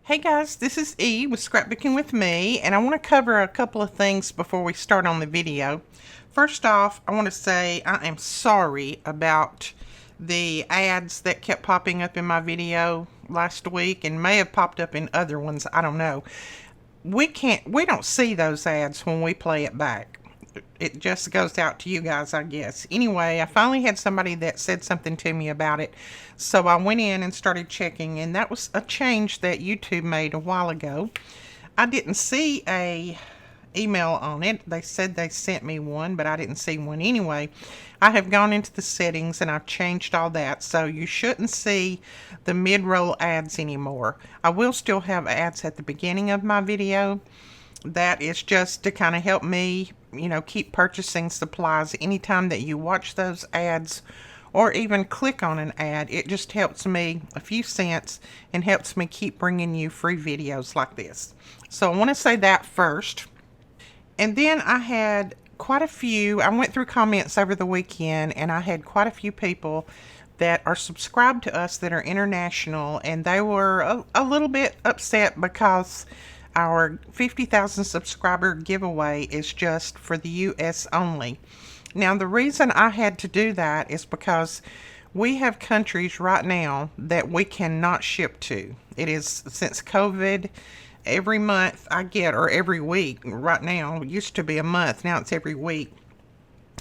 Hey guys, this is E with Scrapbooking with Me, and I want to cover a couple of things before we start on the video. First off, I want to say I am sorry about the ads that kept popping up in my video last week and may have popped up in other ones. I don't know. We don't see those ads when we play it back. It just goes out to you guys, I guess. Anyway, I finally had somebody that said something to me about it, so I went in and started checking, and that was a change that YouTube made a while ago. I didn't see a email on it. They said they sent me one, but I didn't see one anyway. I have gone into the settings and I've changed all that, so you shouldn't see the mid-roll ads anymore. I will still have ads at the beginning of my video. That is just to kind of help me, keep purchasing supplies. Anytime that you watch those ads or even click on an ad, it just helps me a few cents and helps me keep bringing you free videos like this. So I want to say that first. And then I had quite a few, I went through comments over the weekend, and I had quite a few people that are subscribed to us that are international, and they were a little bit upset because our 50,000 subscriber giveaway is just for the US only. Now, the reason I had to do that is because we have countries right now that we cannot ship to. It is since COVID. Every month I get, or every week right now, it used to be a month, now it's every week,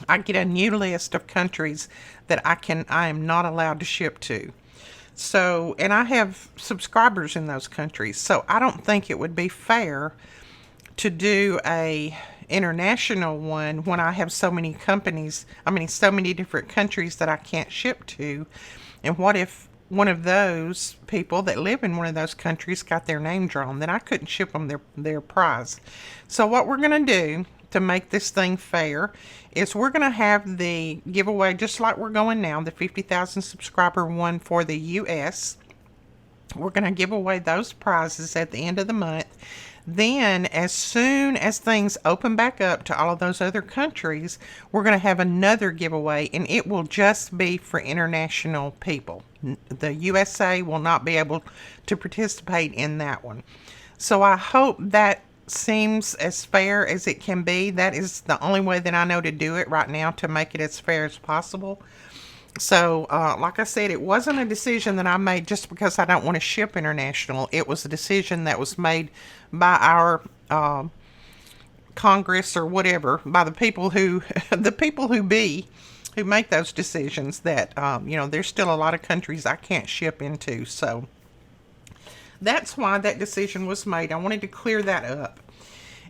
I get a new list of countries that I am not allowed to ship to. So, and I have subscribers in those countries, so I don't think it would be fair to do a international one when I have so many so many different countries that I can't ship to. And what if one of those people that live in one of those countries got their name drawn? Then I couldn't ship them their prize. So what we're going to do to make this thing fair is we're going to have the giveaway just like we're going now, the 50,000 subscriber one for the US. We're going to give away those prizes at the end of the month. Then, as soon as things open back up to all of those other countries, we're going to have another giveaway, and it will just be for international people. The USA will not be able to participate in that one. So I hope that seems as fair as it can be. That is the only way that I know to do it right now, to make it as fair as possible. So, like I said, it wasn't a decision that I made just because I don't want to ship international. It was a decision that was made by our Congress or whatever, by the people who who make those decisions. That there's still a lot of countries I can't ship into. So that's why that decision was made. I wanted to clear that up.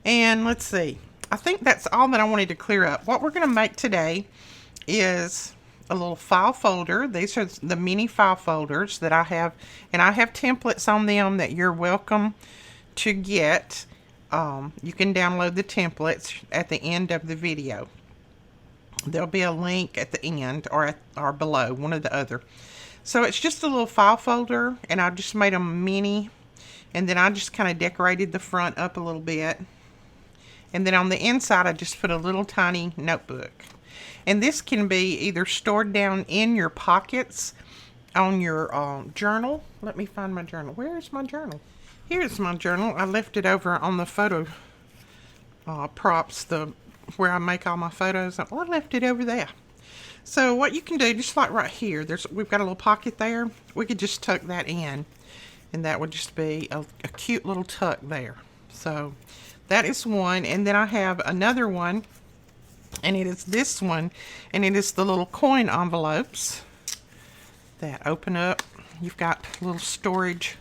And let's see. I think that's all that I wanted to clear up. What we're going to make today is a little file folder. These are the mini file folders that I have, and I have templates on them that you're welcome to get. You can download the templates at the end of the video. There'll be a link at the end or below, one or the other. So it's just a little file folder, and I just made them mini, and then I just kind of decorated the front up a little bit. And then on the inside, I just put a little tiny notebook. And this can be either stored down in your pockets on your journal. Let me find my journal. Where is my journal? Here's my journal. I left it over on the photo props, where I make all my photos. I left it over there. So what you can do, just like right here, we've got a little pocket there. We could just tuck that in, and that would just be a cute little tuck there. So that is one. And then I have another one, and it is this one, and it is the little coin envelopes that open up. You've got a little storage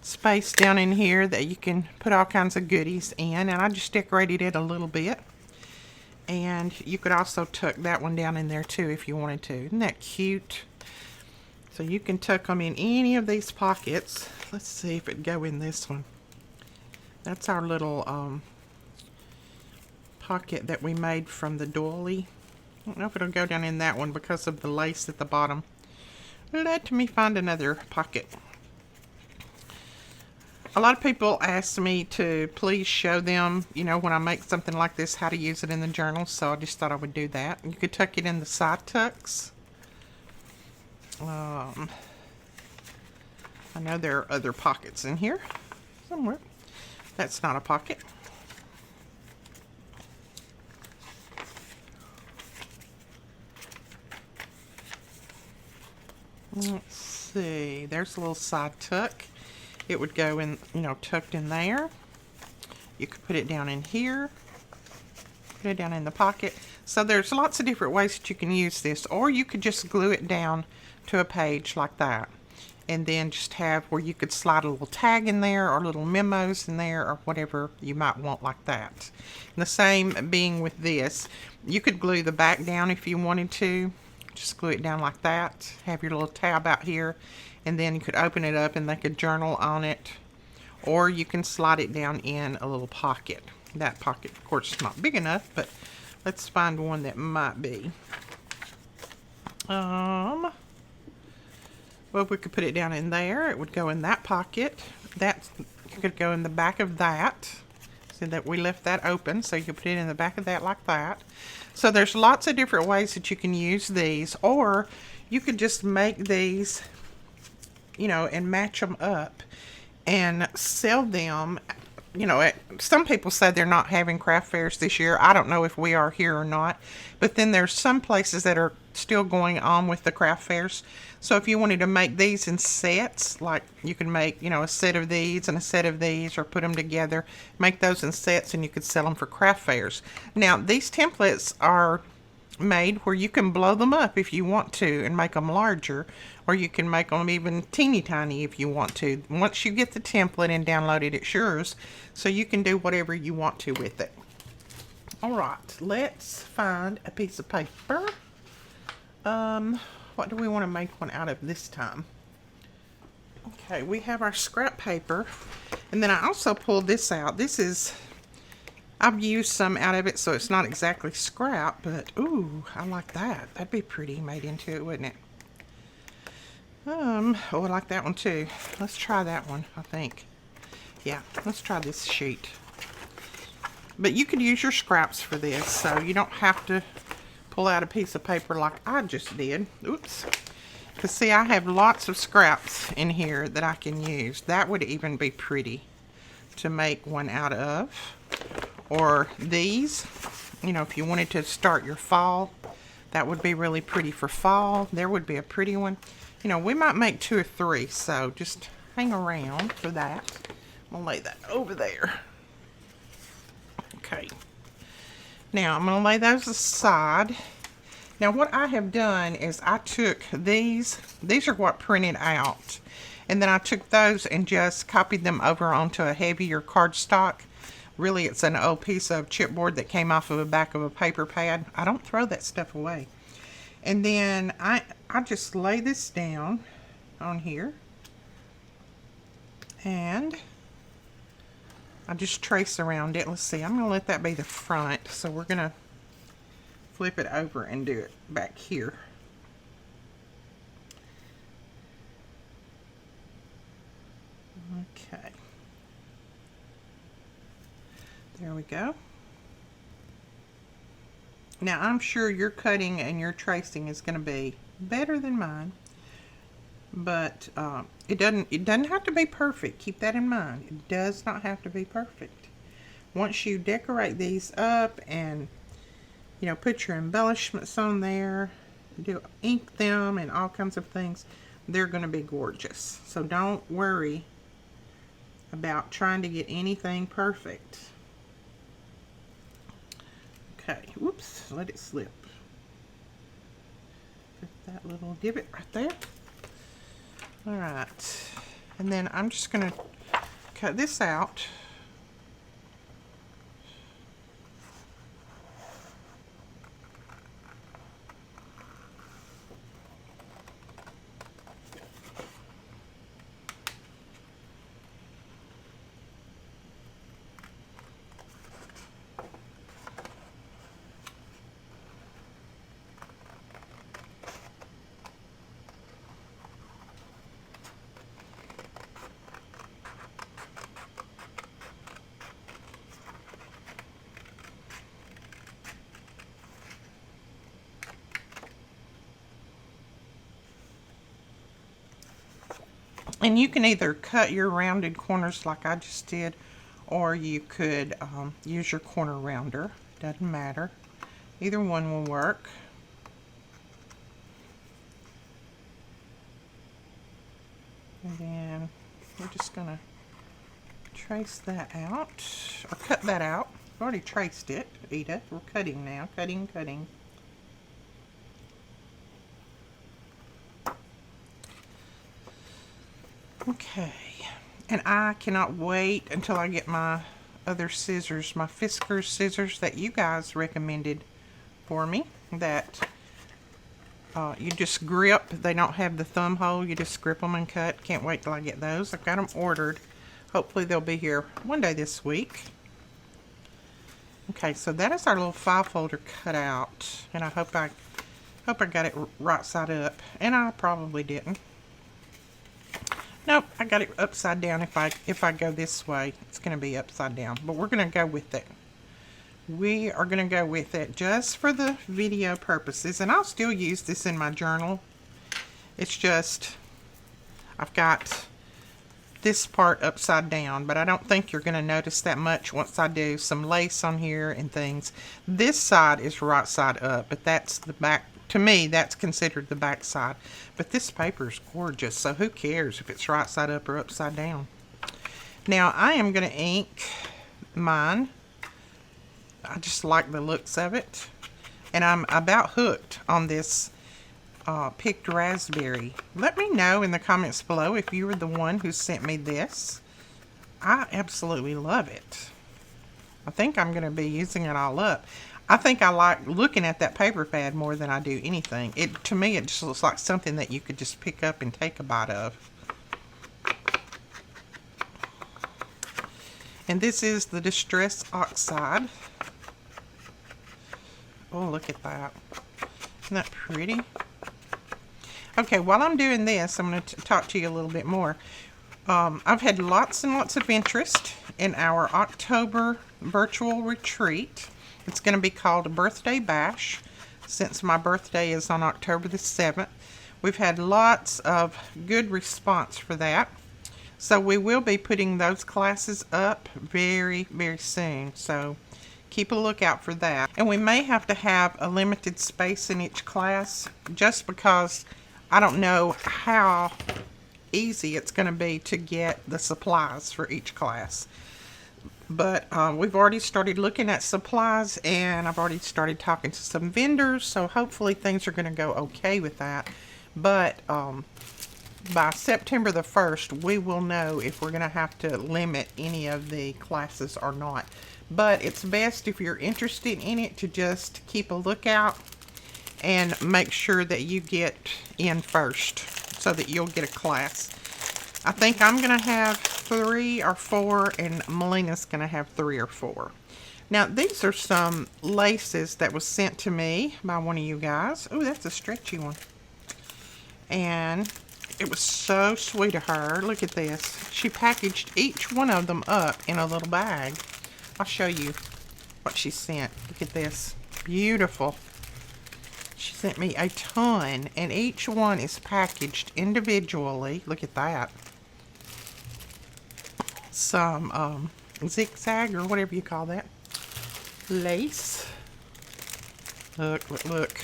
space down in here that you can put all kinds of goodies in, and I just decorated it a little bit. And you could also tuck that one down in there too if you wanted to. Isn't that cute? So you can tuck them in any of these pockets. Let's see if it'd go in this one. That's our little pocket that we made from the doily. I don't know if it'll go down in that one because of the lace at the bottom. Let me find another pocket. A lot of people ask me to please show them, when I make something like this, how to use it in the journal. So I just thought I would do that. You could tuck it in the side tucks. I know there are other pockets in here. somewhere. That's not a pocket. Let's see. There's a little side tuck. It would go in, you know, tucked in there. You could put it down in here. Put it down in the pocket. So there's lots of different ways that you can use this, or you could just glue it down to a page like that, and then just have where you could slide a little tag in there or little memos in there or whatever you might want like that. And the same being with this. You could glue the back down if you wanted to. Just glue it down like that. Have your little tab out here, and then you could open it up and they could journal on it, or you can slide it down in a little pocket. That pocket, of course, is not big enough, but let's find one that might be. Well, we could put it down in there. It would go in that pocket. That could go in the back of that. So that we left that open, so you can put it in the back of that like that. So there's lots of different ways that you can use these, or you could just make these, you know, and match them up and sell them. You know, some people say they're not having craft fairs this year. I don't know if we are here or not. But then there's some places that are still going on with the craft fairs. So if you wanted to make these in sets, like you can make, you know, a set of these and a set of these, or put them together, make those in sets, and you could sell them for craft fairs. Now, these templates are made where you can blow them up if you want to and make them larger, or you can make them even teeny tiny if you want to. Once you get the template and download it, it's yours, so you can do whatever you want to with it. Alright, let's find a piece of paper. What do we want to make one out of this time? Okay, we have our scrap paper, and then I also pulled this out. This is, I've used some out of it, so it's not exactly scrap, but ooh, I like that. That'd be pretty made into it, wouldn't it? Oh, I like that one too. Let's try that one, I think. Yeah, let's try this sheet. But you could use your scraps for this, so you don't have to pull out a piece of paper like I just did. Oops. Because see, I have lots of scraps in here that I can use. That would even be pretty to make one out of. Or these, you know, if you wanted to start your fall, that would be really pretty for fall. There would be a pretty one. You know, we might make 2 or 3, so just hang around for that. I'm going to lay that over there. Okay. Now, I'm going to lay those aside. Now, what I have done is I took these are what printed out. And then I took those and just copied them over onto a heavier cardstock. Really, it's an old piece of chipboard that came off of the back of a paper pad. I don't throw that stuff away. And then I just lay this down on here. And I just trace around it. Let's see, I'm going to let that be the front. So we're going to flip it over and do it back here. Okay. There we go. Now, I'm sure your cutting and your tracing is going to be better than mine. But it doesn't have to be perfect. Keep that in mind. It does not have to be perfect. Once you decorate these up and, you know, put your embellishments on there, ink them and all kinds of things, they're going to be gorgeous. So don't worry about trying to get anything perfect. Okay, whoops, let it slip. Put that little divot right there. Alright, and then I'm just going to cut this out. And you can either cut your rounded corners like I just did, or you could use your corner rounder. Doesn't matter. Either one will work. And then we're just going to trace that out, or cut that out. I've already traced it, Edith. We're cutting now. Cutting, cutting. Okay. And I cannot wait until I get my other scissors, my Fiskars scissors that you guys recommended for me, that you just grip. They don't have the thumb hole. You just grip them and cut. Can't wait till I get those. I've got them ordered. Hopefully they'll be here one day this week. Okay, so that is our little file folder cut out, and I hope I got it right side up, and I probably didn't. Nope, I got it upside down. If I go this way, it's going to be upside down, but we're going to go with it. We are going to go with it just for the video purposes, and I'll still use this in my journal. It's just, I've got this part upside down, but I don't think you're going to notice that much once I do some lace on here and things. This side is right side up, but that's the back. To me, that's considered the back side. But this paper is gorgeous, so who cares if it's right side up or upside down. Now, I am going to ink mine. I just like the looks of it. And I'm about hooked on this picked raspberry. Let me know in the comments below if you were the one who sent me this. I absolutely love it. I think I'm going to be using it all up. I think I like looking at that paper pad more than I do anything. To me, it just looks like something that you could just pick up and take a bite of. And this is the Distress Oxide. Oh, look at that. Isn't that pretty? Okay, while I'm doing this, I'm going to talk to you a little bit more. I've had lots and lots of interest in our October virtual retreat. It's going to be called a Birthday Bash, since my birthday is on October the 7th. We've had lots of good response for that. So we will be putting those classes up very, very soon. So keep a lookout for that. And we may have to have a limited space in each class, just because I don't know how easy it's going to be to get the supplies for each class. But we've already started looking at supplies, and I've already started talking to some vendors, so hopefully things are going to go okay with that. But by September the 1st, we will know if we're going to have to limit any of the classes or not. But it's best, if you're interested in it, to just keep a lookout and make sure that you get in first so that you'll get a class. I think I'm going to have 3 or 4, and Melina's going to have 3 or 4. Now, these are some laces that was sent to me by one of you guys. Oh, that's a stretchy one. And it was so sweet of her. Look at this. She packaged each one of them up in a little bag. I'll show you what she sent. Look at this. Beautiful. She sent me a ton, and each one is packaged individually. Look at that. Some zigzag, or whatever you call that, lace. Look, look, look.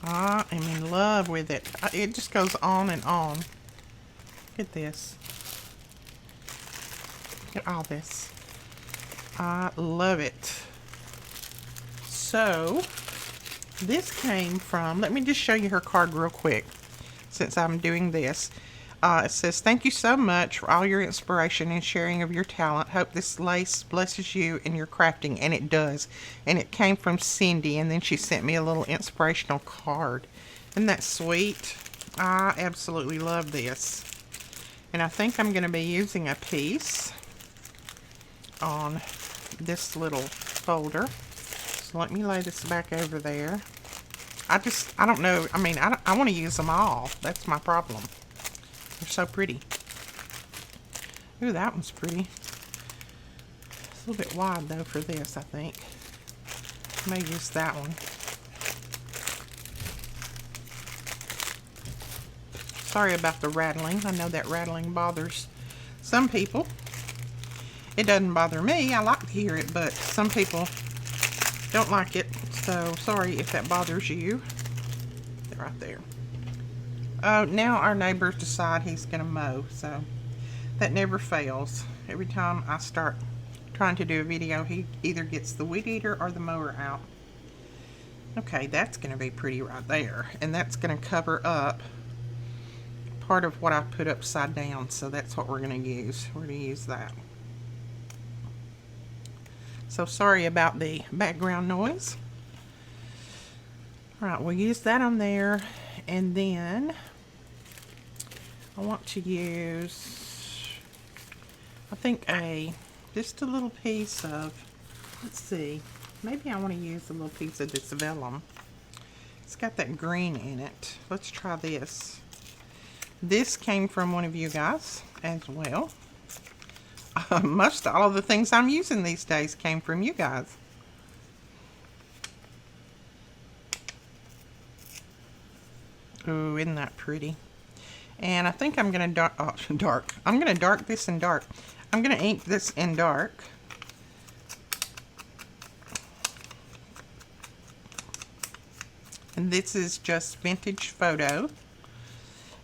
I am in love with it. It just goes on and on. Look at this. Look at all this. I love it. So, this came from, let me just show you her card real quick, since I'm doing this. It says, "Thank you so much for all your inspiration and sharing of your talent. Hope this lace blesses you in your crafting." And it does. And it came from Cindy, and then she sent me a little inspirational card. Isn't that sweet? I absolutely love this. And I think I'm going to be using a piece on this little folder. So let me lay this back over there. I don't know. I mean, I want to use them all. That's my problem. They're so pretty. Ooh, that one's pretty. It's a little bit wide, though, for this, I think. I may use that one. Sorry about the rattling. I know that rattling bothers some people. It doesn't bother me. I like to hear it, but some people don't like it. So sorry if that bothers you. Right there. Oh, now our neighbors decide he's going to mow, so that never fails. Every time I start trying to do a video, he either gets the weed eater or the mower out. Okay, that's going to be pretty right there, and that's going to cover up part of what I put upside down, so that's what we're going to use. We're going to use that. So sorry about the background noise. All right, we'll use that on there, and then I want to use, I think just a little piece of, let's see, maybe I want to use a little piece of this vellum. It's got that green in it. Let's try this. This came from one of you guys as well. Most all of the things I'm using these days came from you guys. Ooh, isn't that pretty? And I think I'm going to I'm going to dark this in dark. I'm going to ink this in dark. And this is just Vintage Photo.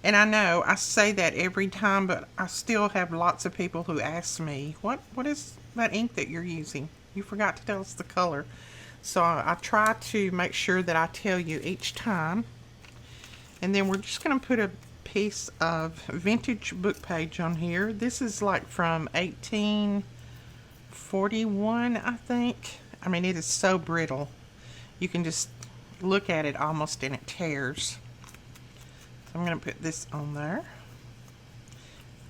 And I know I say that every time, but I still have lots of people who ask me, what is that ink that you're using? You forgot to tell us the color. So I try to make sure that I tell you each time. And then we're just going to put a piece of vintage book page on here. This is like from 1841, I think. I mean, it is so brittle. You can just look at it almost and it tears. So I'm going to put this on there.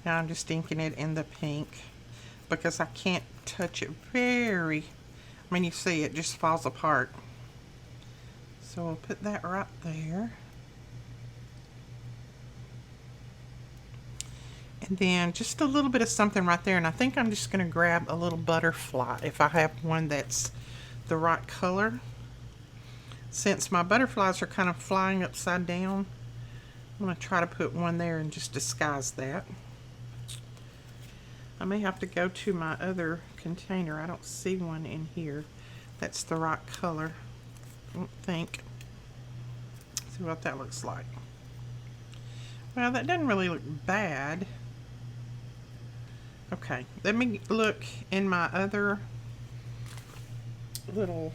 Now I'm just inking it in the pink because I can't touch it I mean, you see it just falls apart. So we'll put that right there. And then just a little bit of something right there, and I think I'm just going to grab a little butterfly if I have one that's the right color. Since my butterflies are kind of flying upside down, I'm going to try to put one there and just disguise that. I may have to go to my other container. I don't see one in here that's the right color. I don't think. Let's see what that looks like. Well, that doesn't really look bad. Okay, let me look in my other little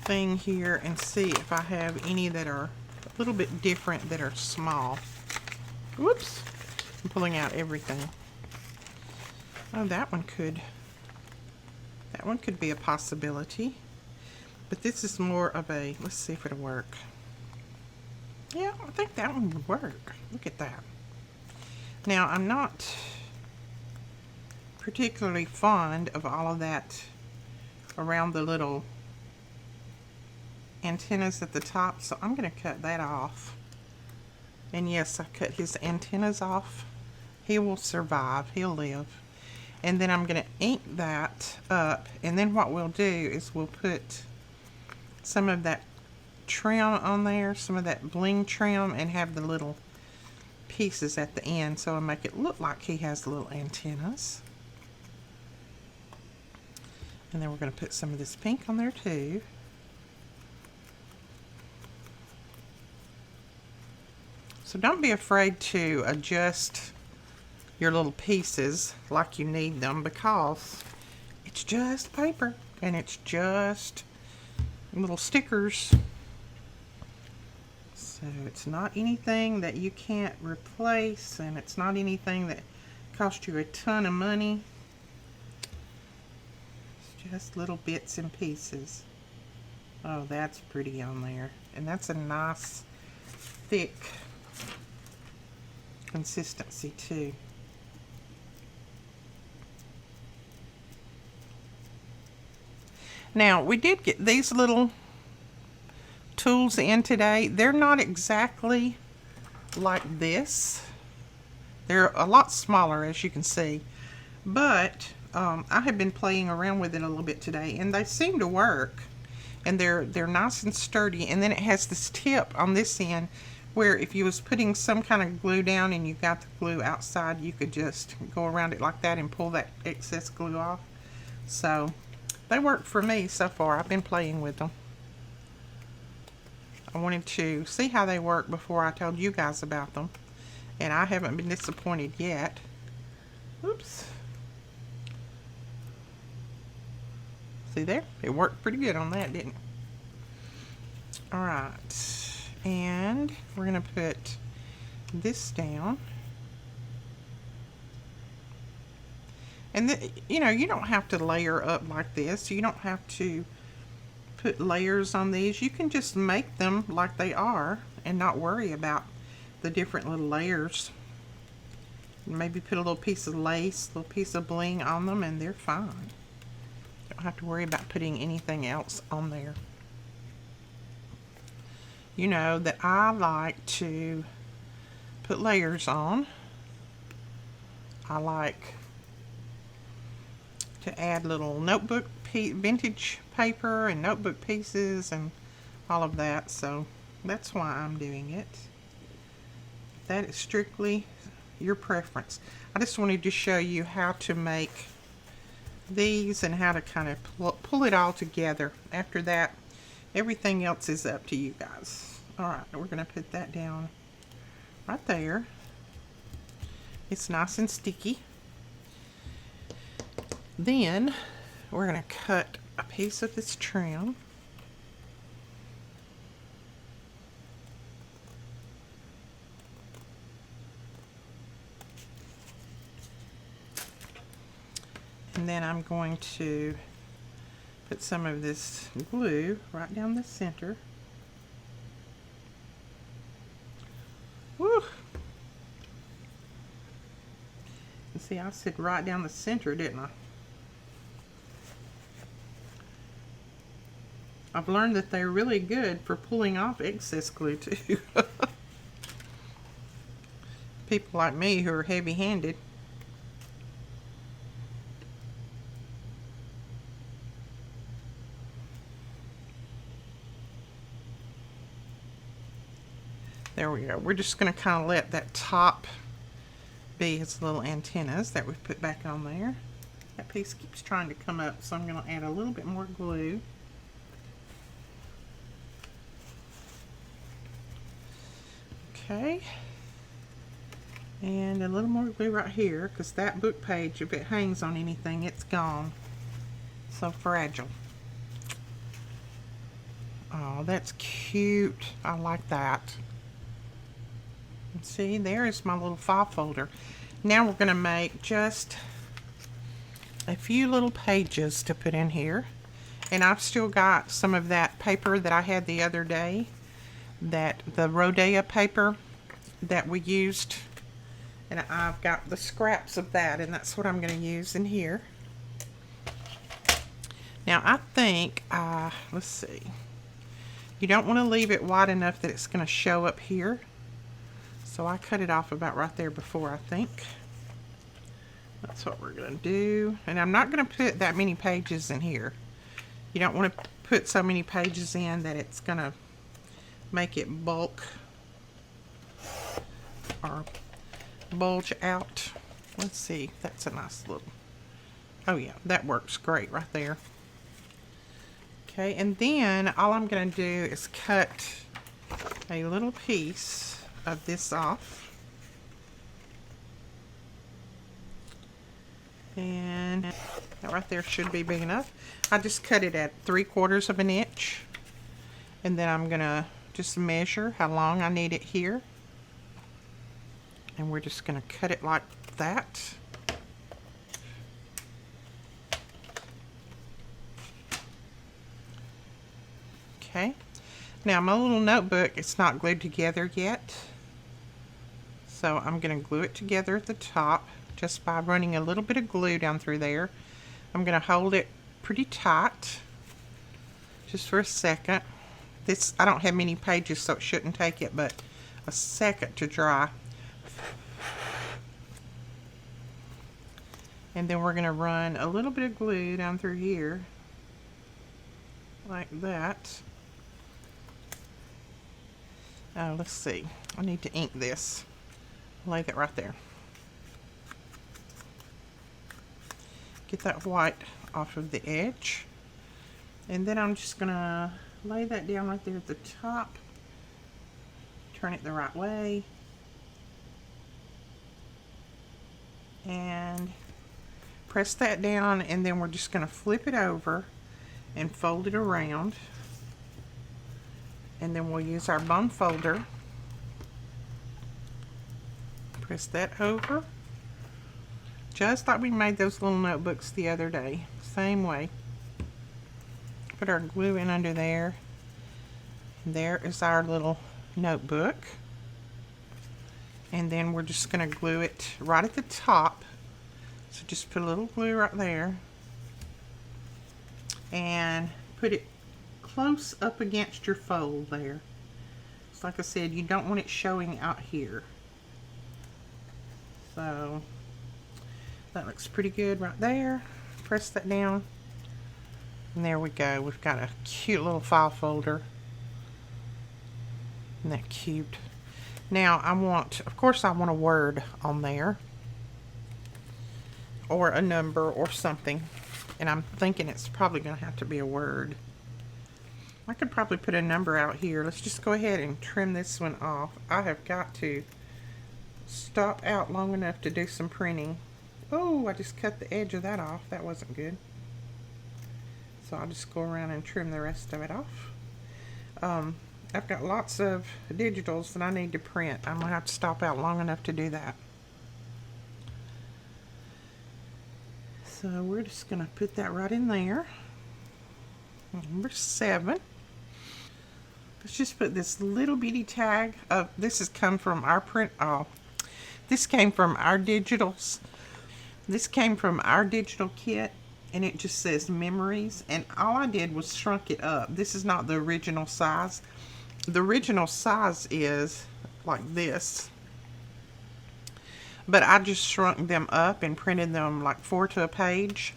thing here and see if I have any that are a little bit different that are small. Whoops, I'm pulling out everything. Oh, that one could be a possibility. But this is more of a, let's see if it'll work. Yeah, I think that one would work. Look at that. Now, I'm not particularly fond of all of that around the little antennas at the top, so I'm going to cut that off. And yes, I cut his antennas off. He will survive. He'll live. And then I'm going to ink that up, and then what we'll do is we'll put some of that trim on there, some of that bling trim, and have the little pieces at the end, so I'll make it look like he has little antennas. And then we're going to put some of this pink on there too. So don't be afraid to adjust your little pieces like you need them, because it's just paper and it's just little stickers. So it's not anything that you can't replace, and it's not anything that costs you a ton of money. It's just little bits and pieces. Oh, that's pretty on there. And that's a nice thick consistency too. Now, we did get these little tools in today. They're not exactly like this. They're a lot smaller, as you can see. But I have been playing around with it a little bit today, and they seem to work. And they're nice and sturdy. And then it has this tip on this end where if you was putting some kind of glue down and you got the glue outside, you could just go around it like that and pull that excess glue off. So they work for me so far. I've been playing with them. I wanted to see how they work before I told you guys about them, and I haven't been disappointed yet. Oops. See there? It worked pretty good on that, didn't it? Alright. And we're going to put this down. And you know, you don't have to layer up like this. You don't have to put layers on these. You can just make them like they are and not worry about the different little layers. Maybe put a little piece of lace, a little piece of bling on them, and they're fine. Don't have to worry about putting anything else on there. You know that I like to put layers on. I like to add little notebook vintage paper and notebook pieces and all of that, so that's why I'm doing it. That is strictly your preference. I just wanted to show you how to make these and how to kind of pull it all together. After that, everything else is up to you guys. Alright, we're going to put that down right there. It's nice and sticky. Then we're going to cut a piece of this trim. And then I'm going to put some of this glue right down the center. Woo! You see, I said right down the center, didn't I? I've learned that they're really good for pulling off excess glue too. People like me who are heavy-handed. There we go. We're just going to kind of let that top be his little antennas that we've put back on there. That piece keeps trying to come up, so I'm going to add a little bit more glue. Okay. And a little more glue right here, because that book page, if it hangs on anything, it's gone. So fragile. Oh, that's cute. I like that. See, there is my little file folder. Now we're going to make just a few little pages to put in here. And I've still got some of that paper that I had the other day, the Rodea paper that we used. And I've got the scraps of that, and that's what I'm going to use in here. Now I think, let's see. You don't want to leave it wide enough that it's going to show up here. So I cut it off about right there before, I think. That's what we're going to do. And I'm not going to put that many pages in here. You don't want to put so many pages in that it's going to make it bulk or bulge out. Let's see. That's a nice little... Oh yeah, that works great right there. Okay, and then all I'm going to do is cut a little piece of this off, and that right there should be big enough. I just cut it at 3/4 of an inch, and then I'm gonna just measure how long I need it here, and we're just gonna cut it like that. Okay, now my little notebook, it's not glued together yet. So I'm going to glue it together at the top just by running a little bit of glue down through there. I'm going to hold it pretty tight just for a second. This, I don't have many pages, so it shouldn't take it but a second to dry. And then we're going to run a little bit of glue down through here like that. Let's see. I need to ink this. Lay that right there. Get that white off of the edge. And then I'm just gonna lay that down right there at the top. Turn it the right way. And press that down, and then we're just gonna flip it over and fold it around. And then we'll use our bone folder. Press that over. Just like we made those little notebooks the other day. Same way. Put our glue in under there. There is our little notebook. And then we're just going to glue it right at the top. So just put a little glue right there. And put it close up against your fold there. So like I said, you don't want it showing out here. So that looks pretty good right there. Press that down. And there we go. We've got a cute little file folder. Isn't that cute? Now I want, of course I want a word on there. Or a number or something. And I'm thinking it's probably going to have to be a word. I could probably put a number out here. Let's just go ahead and trim this one off. I have got to stop out long enough to do some printing. Oh, I just cut the edge of that off. That wasn't good. So I'll just go around and trim the rest of it off. I've got lots of digitals that I need to print. I'm going to have to stop out long enough to do that. So we're just going to put that right in there. Number 7. Let's just put this little bitty tag. This has come from our print. Oh, this came from our digitals. This came from our digital kit, and it just says memories, and all I did was shrunk it up. This is not the original size. The original size is like this, but I just shrunk them up and printed them like 4 to a page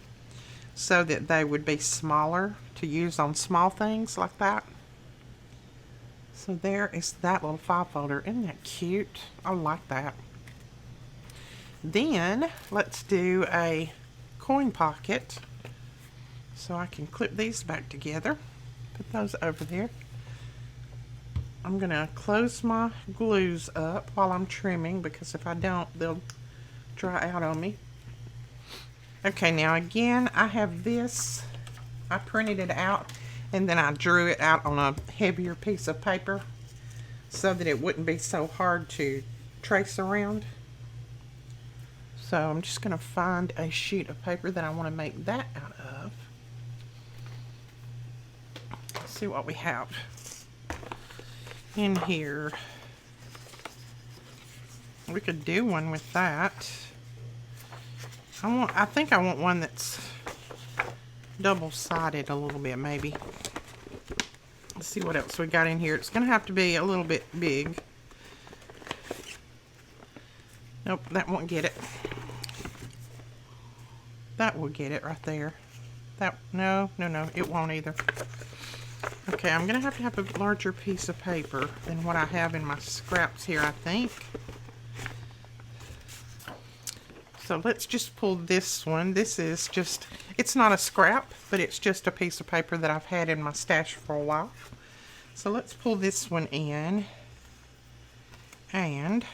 so that they would be smaller to use on small things like that. So there is that little file folder. Isn't that cute? I like that. Then let's do a coin pocket. So I can clip these back together. Put those over there. I'm going to close my glues up while I'm trimming, because if I don't, they'll dry out on me. Okay, now again, I have this. I printed it out, and then I drew it out on a heavier piece of paper so that it wouldn't be so hard to trace around. So I'm just going to find a sheet of paper that I want to make that out of. Let's see what we have in here. We could do one with that. I think I want one that's double-sided a little bit, maybe. Let's see what else we got in here. It's going to have to be a little bit big. Nope, that won't get it. That will get it right there. No, it won't either. Okay, I'm going to have a larger piece of paper than what I have in my scraps here, I think. So let's just pull this one. This is just, it's not a scrap, but it's just a piece of paper that I've had in my stash for a while. So let's pull this one in. And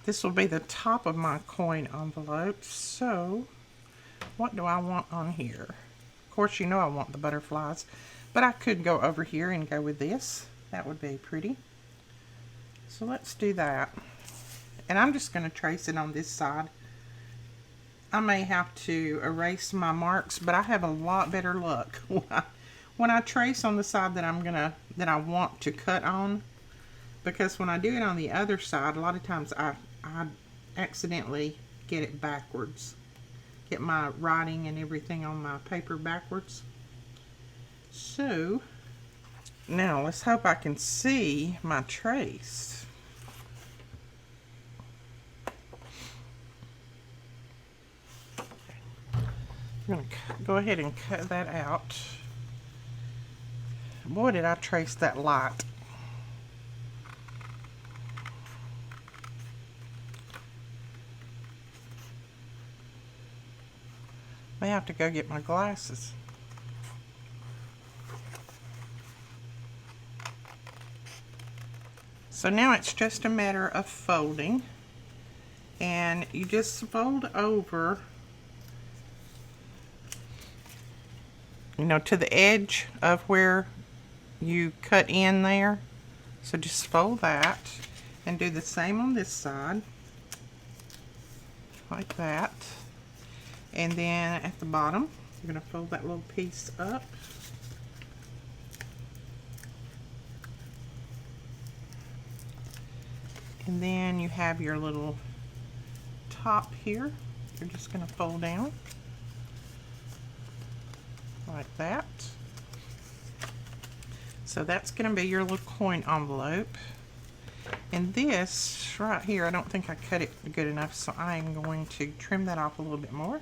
this will be the top of my coin envelope. So what do I want on here? Of course, you know I want the butterflies, but I could go over here and go with this. That would be pretty. So let's do that. And I'm just going to trace it on this side. I may have to erase my marks, but I have a lot better luck when I trace on the side that I want to cut on, because when I do it on the other side, a lot of times I accidentally get it backwards. Get my writing and everything on my paper backwards. So now let's hope I can see my trace. I'm going to go ahead and cut that out. Boy, did I trace that light. may have to go get my glasses. So now it's just a matter of folding, and you just fold over, you know, to the edge of where you cut in there. So just fold that and do the same on this side, like that. And then at the bottom, you're going to fold that little piece up. And then you have your little top here. You're just going to fold down like that. So that's going to be your little coin envelope. And this right here, I don't think I cut it good enough, so I'm going to trim that off a little bit more.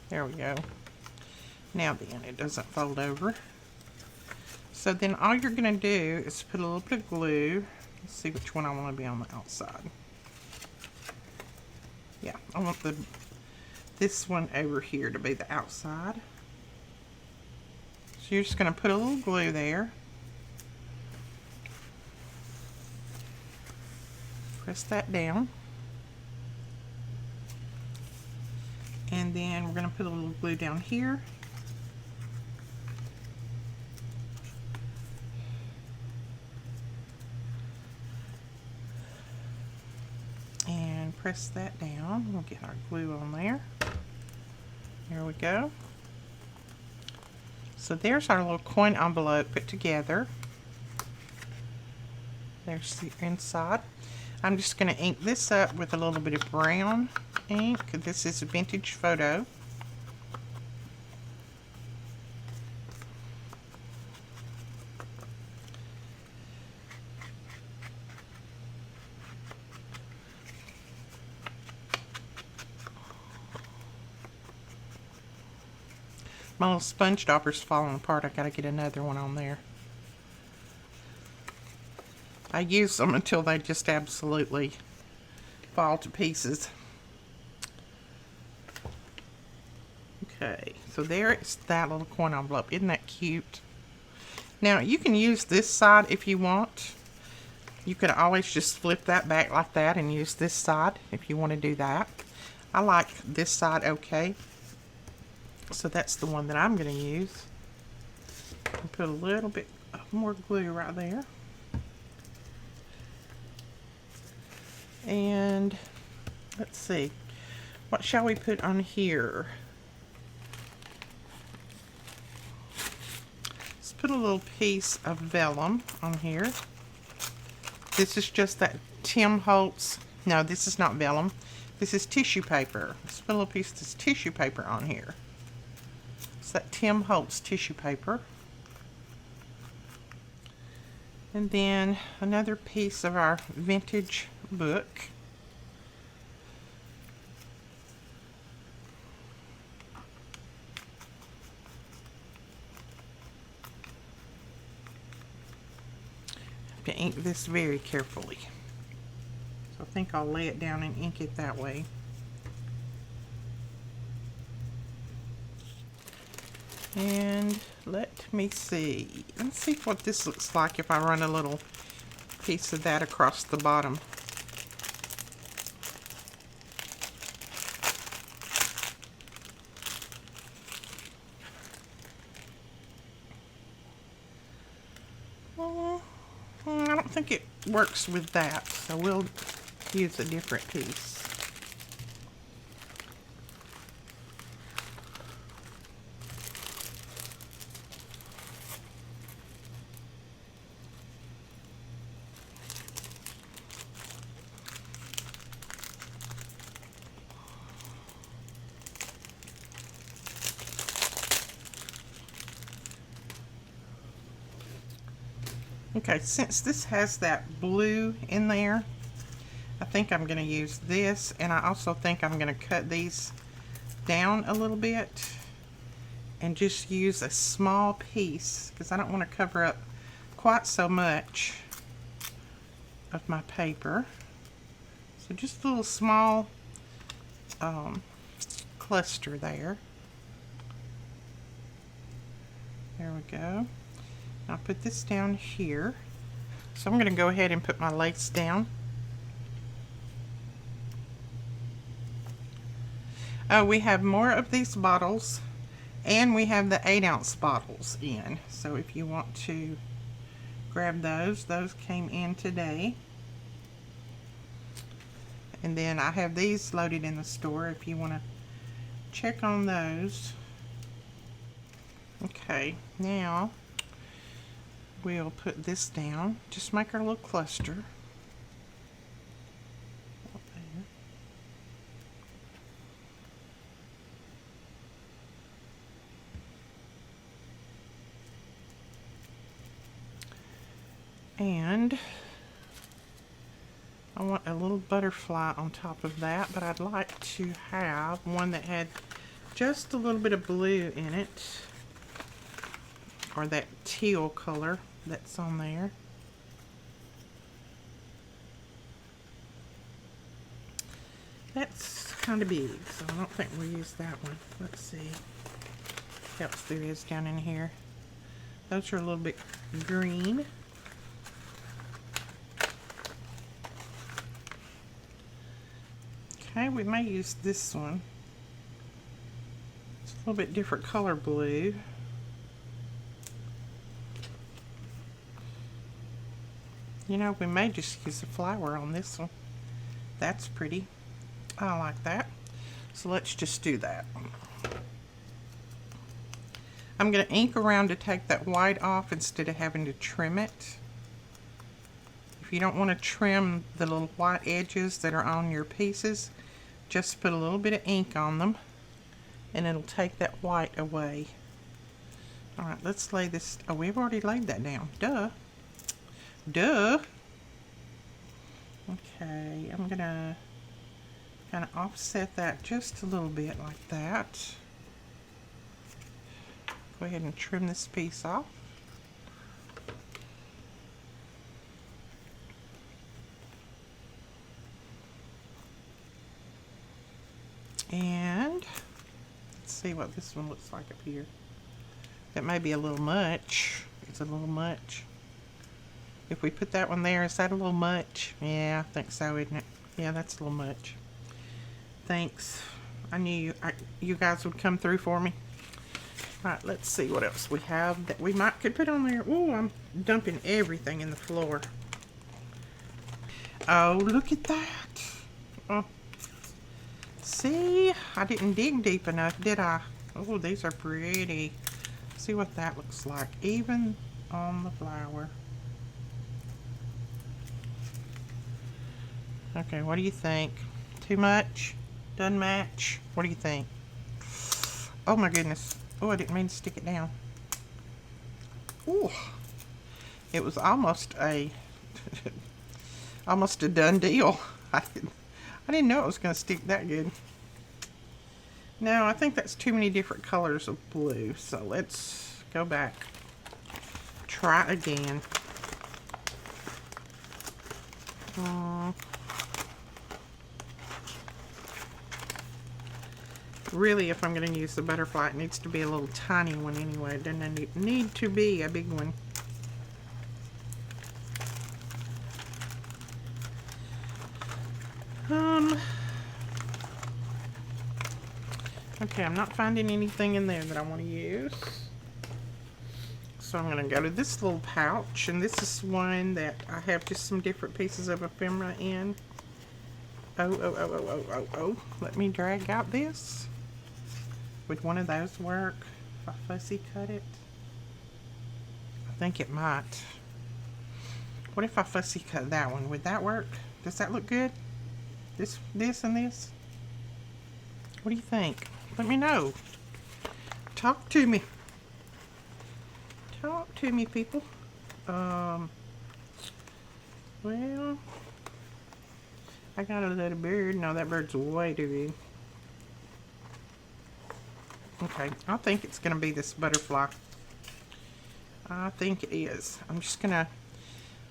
There we go. Now then, it doesn't fold over. So then all you're going to do is put a little bit of glue. Let's see which one I want to be on the outside. Yeah, I want this one over here to be the outside. So you're just going to put a little glue there. Press that down. And then we're going to put a little glue down here. And press that down. We'll get our glue on there. There we go. So there's our little coin envelope put together. There's the inside. I'm just going to ink this up with a little bit of brown ink. This is a vintage photo. My little sponge dauber's falling apart. I gotta get another one on there. I use them until they just absolutely fall to pieces. Okay, so there is that little coin envelope. Isn't that cute? Now you can use this side if you want. You could always just flip that back like that and use this side if you want to do that. I like this side okay. So that's the one that I'm going to use. I'll put a little bit more glue right there. And let's see, what shall we put on here? Let's put a little piece of vellum on here. This is just that Tim Holtz. No, this is not vellum. This is tissue paper. Let's put a little piece of this tissue paper on here. That Tim Holtz tissue paper. And then another piece of our vintage book. I have to ink this very carefully. So I think I'll lay it down and ink it that way. And let me see. Let's see what this looks like if I run a little piece of that across the bottom. I don't think it works with that, so we'll use a different piece. Okay, since this has that blue in there, I think I'm going to use this, and I also think I'm going to cut these down a little bit and just use a small piece because I don't want to cover up quite so much of my paper. So So just a little small cluster there. There we go. I'll put this down here. So I'm going to go ahead and put my lace down. Oh, we have more of these bottles, and we have the 8-ounce bottles in. So if you want to grab those came in today. And then I have these loaded in the store if you want to check on those. Okay, now we'll put this down. Just make our little cluster. And I want a little butterfly on top of that, but I'd like to have one that had just a little bit of blue in it, or that teal color that's on there. That's kind of big, so I don't think we'll use that one. Let's see what else there is down in here. Those are a little bit green. Okay, we may use this one. It's a little bit different color blue. You know, we may just use a flower on this one. That's pretty. I like that. So let's just do that. I'm going to ink around to take that white off instead of having to trim it. If you don't want to trim the little white edges that are on your pieces, just put a little bit of ink on them and it'll take that white away. Alright, let's lay this. Oh, we've already laid that down. Duh. Duh. Okay, I'm going to kind of offset that just a little bit like that. Go ahead and trim this piece off. And let's see what this one looks like up here. That may be a little much. It's a little much. If we put that one there, is that a little much? Yeah, I think so, isn't it? Yeah, that's a little much. Thanks. I knew you guys would come through for me. Right, let's see what else we have that we could put on there. Oh, I'm dumping everything in the floor. Oh, look at that. Oh. See, I didn't dig deep enough, did I? Oh, these are pretty. See what that looks like, even on the flower. Okay, what do you think? Too much? Doesn't match? What do you think? Oh my goodness. Oh, I didn't mean to stick it down. Ooh. It was almost a almost a done deal. I didn't know it was going to stick that good. No, I think that's too many different colors of blue. So let's go back. Try again. Really, if I'm going to use the butterfly, it needs to be a little tiny one anyway. It doesn't need to be a big one. Okay, I'm not finding anything in there that I want to use. So I'm going to go to this little pouch, and this is one that I have just some different pieces of ephemera in. Oh. Let me drag out this. Would one of those work if I fussy cut it? I think it might. What if I fussy cut that one? Would that work? Does that look good? This and this? What do you think? Let me know. Talk to me. Talk to me, people. Well, I got a little bird. No, that bird's way too big. Okay, I think it's going to be this butterfly. I think it is. I'm just going to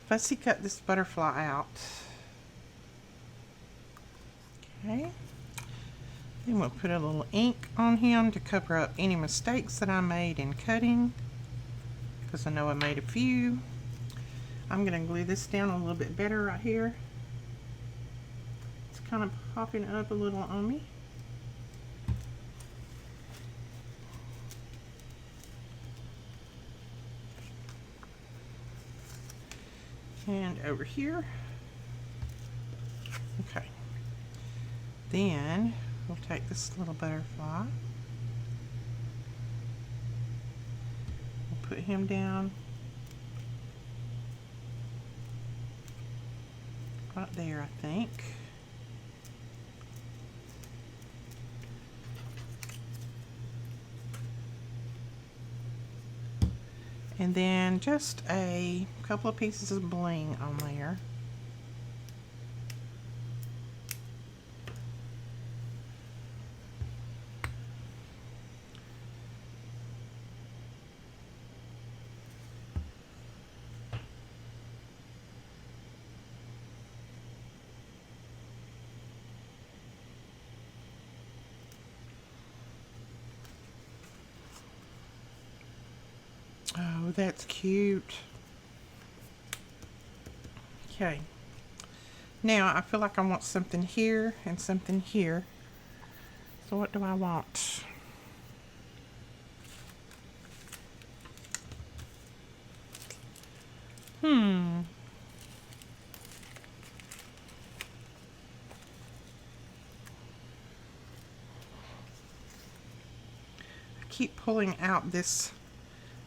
fussy cut this butterfly out. Okay. Then we'll put a little ink on him to cover up any mistakes that I made in cutting, because I know I made a few. I'm going to glue this down a little bit better right here. It's kind of popping up a little on me. And over here. Okay. Then we'll take this little butterfly. We'll put him down right there, I think. And then just a couple of pieces of bling on there. Oh, that's cute. Okay. Now I feel like I want something here and something here. So what do I want? I keep pulling out this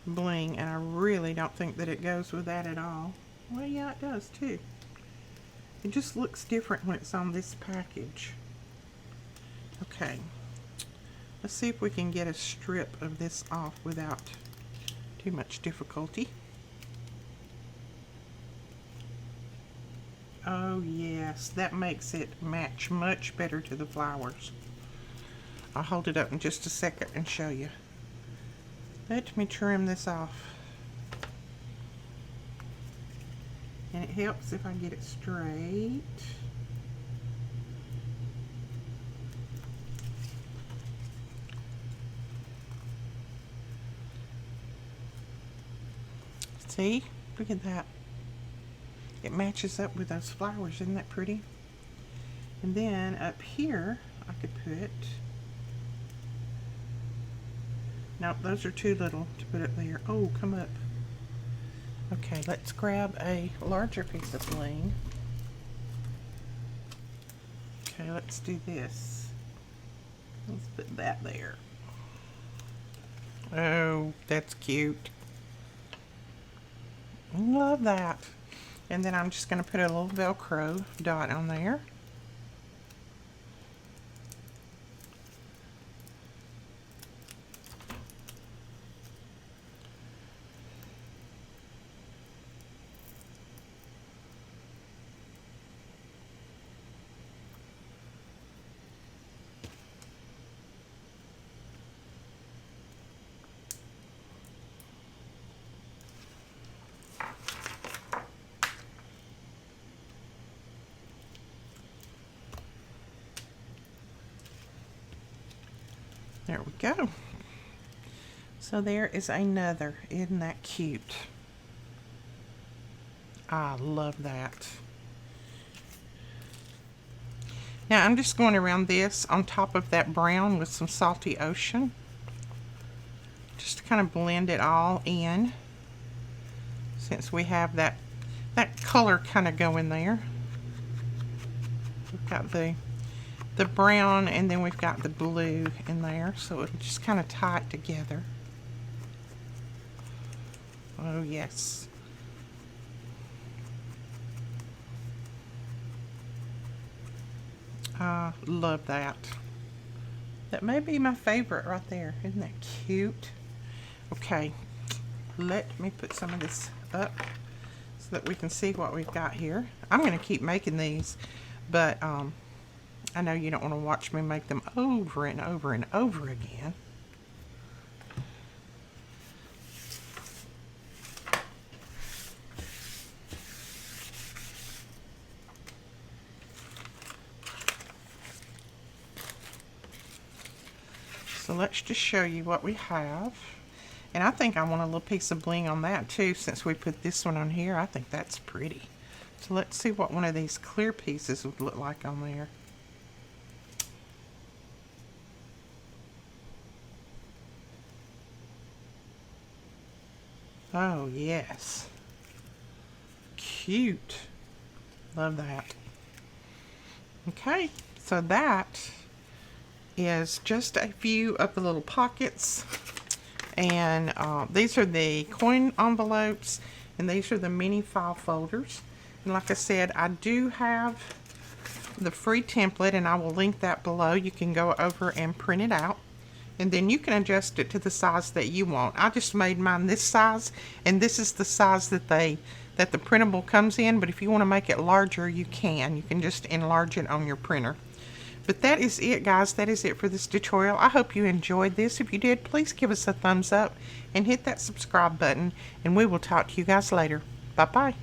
bling and I really don't think that it goes with that at all. Well, yeah, it does too. It just looks different when it's on this package. Okay, let's see if we can get a strip of this off without too much difficulty. Oh yes, that makes it match much better to the flowers. I'll hold it up in just a second and show you. Let me trim this off. And it helps if I get it straight. See? Look at that. It matches up with those flowers. Isn't that pretty? And then up here, I could put... Nope, those are too little to put up there. Oh, come up. Okay, let's grab a larger piece of bling. Okay, let's do this. Let's put that there. Oh, that's cute. Love that. And then I'm just going to put a little Velcro dot on there. There we go. So there is another. Isn't that cute? I love that. Now I'm just going around this on top of that brown with some Salty Ocean. Just to kind of blend it all in. Since we have that color kind of going there. We've got the brown and then we've got the blue in there, so it just kind of tie it together. Oh yes. I love that. That may be my favorite right there. Isn't that cute? Okay, let me put some of this up so that we can see what we've got here. I'm going to keep making these, but I know you don't want to watch me make them over and over and over again. So let's just show you what we have. And I think I want a little piece of bling on that too, since we put this one on here. I think that's pretty. So let's see what one of these clear pieces would look like on there. Oh yes. Cute. Love that. Okay, so that is just a few of the little pockets. And these are the coin envelopes, and these are the mini file folders. And like I said, I do have the free template, and I will link that below. You can go over and print it out, and then you can adjust it to the size that you want. I just made mine this size, and this is the size that the printable comes in. But if you want to make it larger, you can. You can just enlarge it on your printer. But that is it, guys. That is it for this tutorial. I hope you enjoyed this. If you did, please give us a thumbs up and hit that subscribe button, and we will talk to you guys later. Bye-bye.